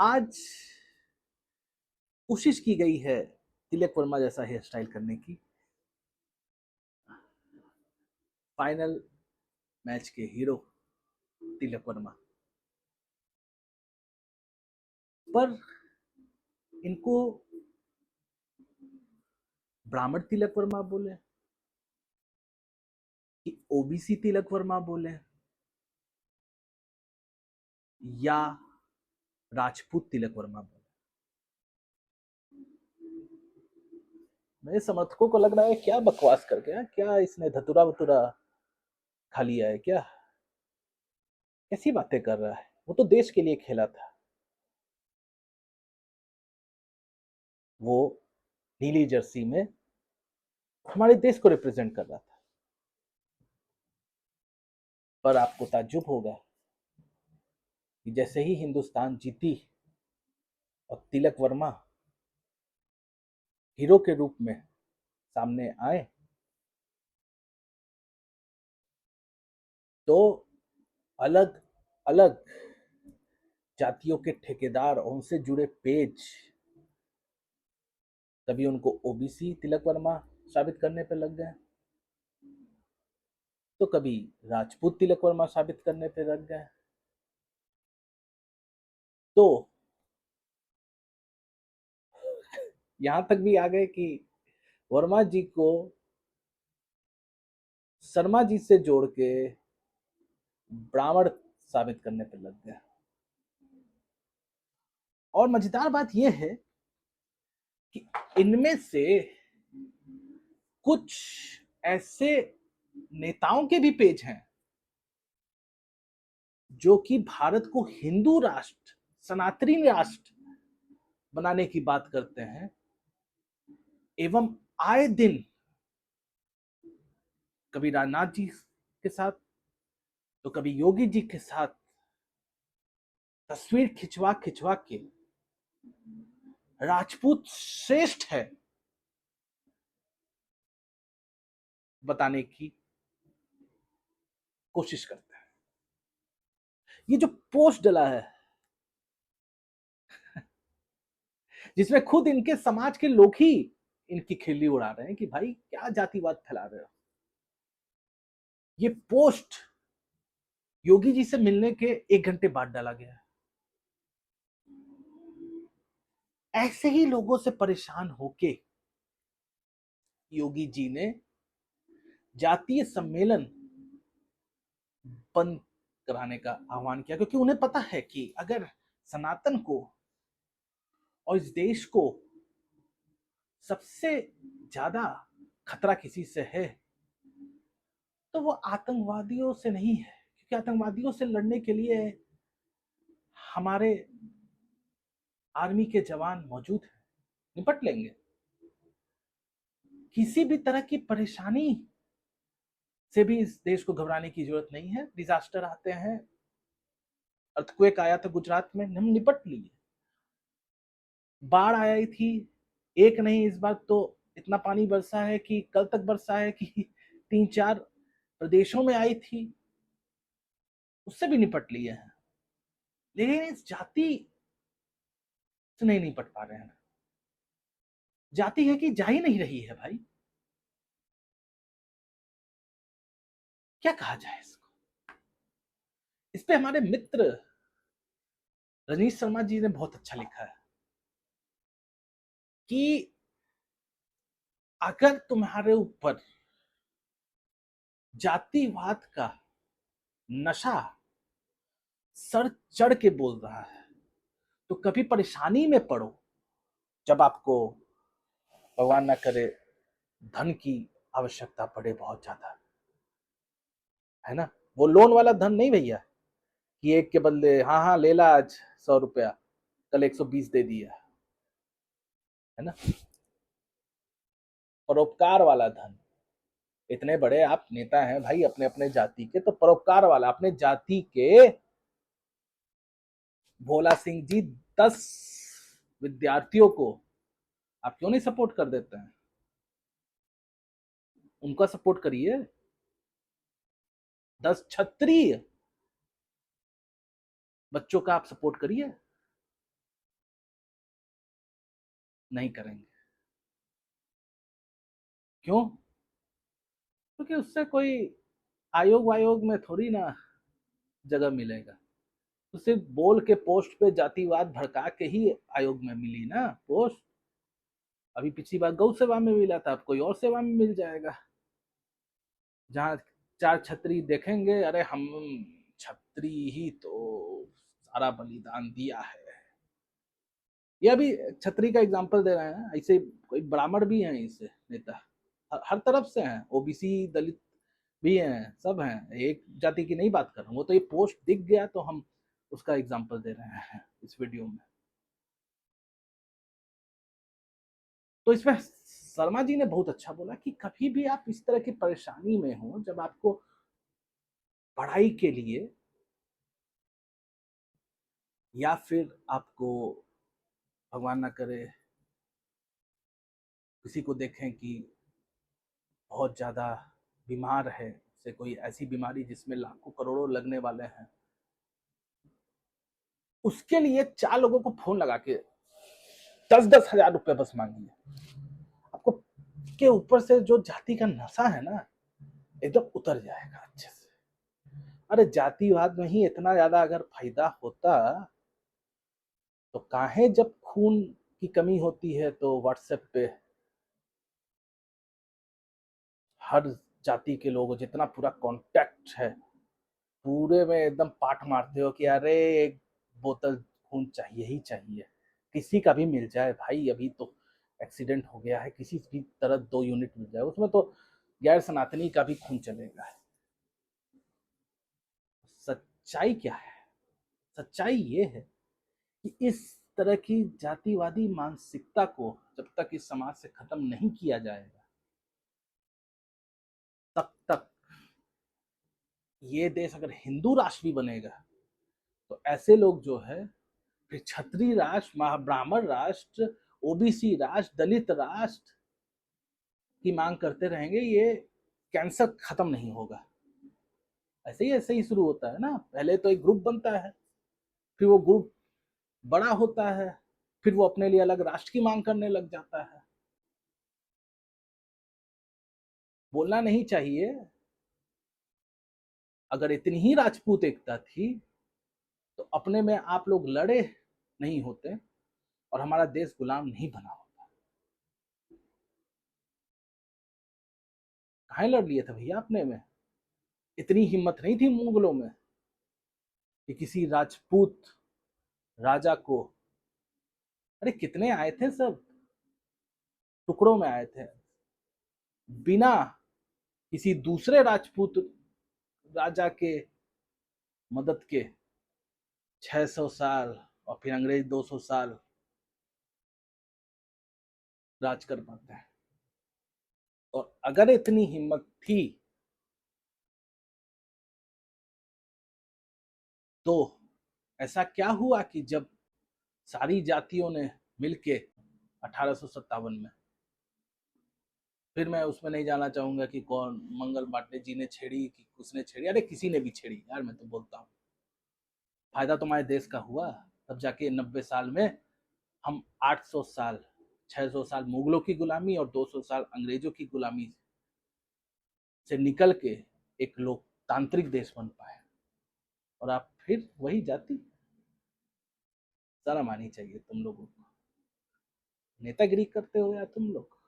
आज कोशिश की गई है तिलक वर्मा जैसा हेयर स्टाइल करने की। फाइनल मैच के हीरो तिलक वर्मा, पर इनको ब्राह्मण तिलक वर्मा बोले कि ओबीसी तिलक वर्मा बोले या राजपूत तिलक वर्मा बोले। मेरे समर्थकों को लग रहा है क्या बकवास कर गया, क्या इसने धतुरा वतुरा खा लिया है क्या, कैसी बातें कर रहा है। वो तो देश के लिए खेला था, वो नीली जर्सी में हमारे देश को रिप्रेजेंट कर रहा था। पर आपको ताज्जुब होगा कि जैसे ही हिंदुस्तान जीती और तिलक वर्मा हीरो के रूप में सामने आए तो अलग अलग जातियों के ठेकेदार और उनसे जुड़े पेज कभी उनको ओबीसी तिलक वर्मा साबित करने पे लग गए, तो कभी राजपूत तिलक वर्मा साबित करने पे लग गए। तो यहां तक भी आ गए कि वर्मा जी को शर्मा जी से जोड़ के ब्राह्मण साबित करने पे लग गए। और मजेदार बात यह है कि इनमें से कुछ ऐसे नेताओं के भी पेज हैं जो कि भारत को हिंदू राष्ट्र, सनातनी राष्ट्र बनाने की बात करते हैं एवं आए दिन कभी राजनाथ जी के साथ तो कभी योगी जी के साथ तस्वीर खिंचवा खिंचवा के राजपूत श्रेष्ठ है बताने की कोशिश करते हैं। ये जो पोस्ट डला है जिसमें खुद इनके समाज के लोग ही इनकी खिल्ली उड़ा रहे हैं कि भाई क्या जातिवाद फैला रहे हो। ये पोस्ट योगी जी से मिलने के 1 घंटे बाद डाला गया है। ऐसे ही लोगों से परेशान होके योगी जी ने जातीय सम्मेलन बंद कराने का आह्वान किया, क्योंकि उन्हें पता है कि अगर सनातन को और इस देश को सबसे ज्यादा खतरा किसी से है तो वो आतंकवादियों से नहीं है, क्योंकि आतंकवादियों से लड़ने के लिए हमारे आर्मी के जवान मौजूद हैं, निपट लेंगे। किसी भी तरह की परेशानी से भी इस देश को घबराने की जरूरत नहीं है। डिजास्टर आते हैं, अर्थक्वेक आया था गुजरात में, हम निपट लिए। बाढ़ आई थी, एक नहीं इस बार तो इतना पानी बरसा है कि कल तक बरसा है कि 3-4 प्रदेशों में आई थी, उससे भी निपट लिए हैं। लेकिन इस जाति से नहीं निपट पा रहे हैं। जाति है कि जा ही नहीं रही है भाई, क्या कहा जाए इसको। इस पे हमारे मित्र रजनीश शर्मा जी ने बहुत अच्छा लिखा है कि अगर तुम्हारे ऊपर जातिवाद का नशा सर चढ़ के बोल रहा है तो कभी परेशानी में पड़ो जब आपको भगवान ना करे धन की आवश्यकता पड़े बहुत ज्यादा, है ना। वो लोन वाला धन नहीं भैया कि एक के बदले हाँ हाँ ले ला आज 100 रुपया कल 120 दे दिया, है ना। परोपकार वाला धन। इतने बड़े आप नेता हैं भाई अपने अपने जाति के, तो परोपकार वाला अपने जाति के भोला सिंह जी 10 विद्यार्थियों को आप क्यों नहीं सपोर्ट कर देते हैं, उनका सपोर्ट करिए। 10 क्षत्रिय बच्चों का आप सपोर्ट करिए। नहीं करेंगे। क्यों? क्योंकि उससे कोई आयोग वायोग में थोड़ी ना जगह मिलेगा। तो सिर्फ बोल के पोस्ट पे जातिवाद भड़का के ही आयोग में मिली ना पोस्ट। अभी पिछली बार गौ सेवा में मिला था, अब कोई और सेवा में मिल जाएगा। जहाँ चार छतरी देखेंगे, अरे हम छतरी ही तो सारा बलिदान दिया है। ये अभी छतरी का एग्जाम्पल दे रहे हैं, ऐसे कोई ब्राह्मण भी हैं इससे नेता, हर तरफ से हैं, ओबीसी दलित भी हैं, सब हैं, एक जाति की नहीं बात कर रहा हूँ। वो तो ये पोस्ट दिख गया तो हम उसका एग्जाम्पल दे रहे हैं इस वीडियो में। तो इसमें शर्मा जी ने बहुत अच्छा बोला कि कभी भी आप इस तरह की परेशानी में हो, जब आपको पढ़ाई के लिए या फिर आपको भगवान ना करे किसी को देखें कि बहुत ज़्यादा बीमार है, से कोई ऐसी बीमारी जिसमें लाखों करोड़ों लगने वाले हैं, उसके लिए 4 लोगों को फोन लगा के 10-10 हजार रुपए बस मांगिए, आपको के ऊपर से जो जाति का नशा है ना एकदम उतर जाएगा अच्छे से। अरे जातिवाद में ही इतना ज्यादा अगर फायदा होता तो काहे जब खून की कमी होती है तो व्हाट्सएप पे हर जाति के लोगों जितना पूरा कांटेक्ट है पूरे में एकदम पाठ मारते हो कि अरे एक बोतल खून चाहिए ही चाहिए, किसी का भी मिल जाए भाई, अभी तो एक्सीडेंट हो गया है, किसी भी तरह 2 यूनिट मिल जाए, उसमें तो गैर सनातनी का भी खून चलेगा। सच्चाई क्या है? सच्चाई ये है कि इस तरह की जातिवादी मानसिकता को जब तक इस समाज से खत्म नहीं किया जाएगा तब तक ये देश अगर हिंदू राष्ट्र भी बनेगा तो ऐसे लोग जो है फिर क्षत्रिय राष्ट्र, महाब्राह्मण राष्ट्र, ओबीसी राष्ट्र, दलित राष्ट्र की मांग करते रहेंगे। ये कैंसर खत्म नहीं होगा। ऐसे ही शुरू होता है ना, पहले तो एक ग्रुप बनता है, फिर वो ग्रुप बड़ा होता है, फिर वो अपने लिए अलग राष्ट्र की मांग करने लग जाता है। बोलना नहीं चाहिए, अगर इतनी ही राजपूत एकता थी तो अपने में आप लोग लड़े नहीं होते और हमारा देश गुलाम नहीं बना होता। कहाँ लड़ लिए थे भैया अपने में? इतनी हिम्मत नहीं थी मुगलों में कि किसी राजपूत राजा को, अरे कितने आए थे, सब टुकड़ों में आए थे, बिना किसी दूसरे राजपूत राजा के मदद के 600 साल और फिर अंग्रेज 200 साल राज कर पाते हैं। और अगर इतनी हिम्मत थी तो ऐसा क्या हुआ कि जब सारी जातियों ने मिलके 1857 में, फिर मैं उसमें नहीं जाना चाहूंगा कि कौन मंगल पांडे जी ने छेड़ी कि उसने छेड़ी, अरे किसी ने भी छेड़ी यार, मैं तो बोलता हूँ फायदा तो हमारे देश का हुआ। तब जाके 90 साल में हम 800 साल, 600 साल मुगलों की गुलामी और 200 साल अंग्रेजों की गुलामी से निकल के एक लोकतांत्रिक देश बन पाए। और आप फिर वही जाति, शर्म आनी चाहिए तुम लोगों को, नेतागिरी करते हो यार तुम लोग।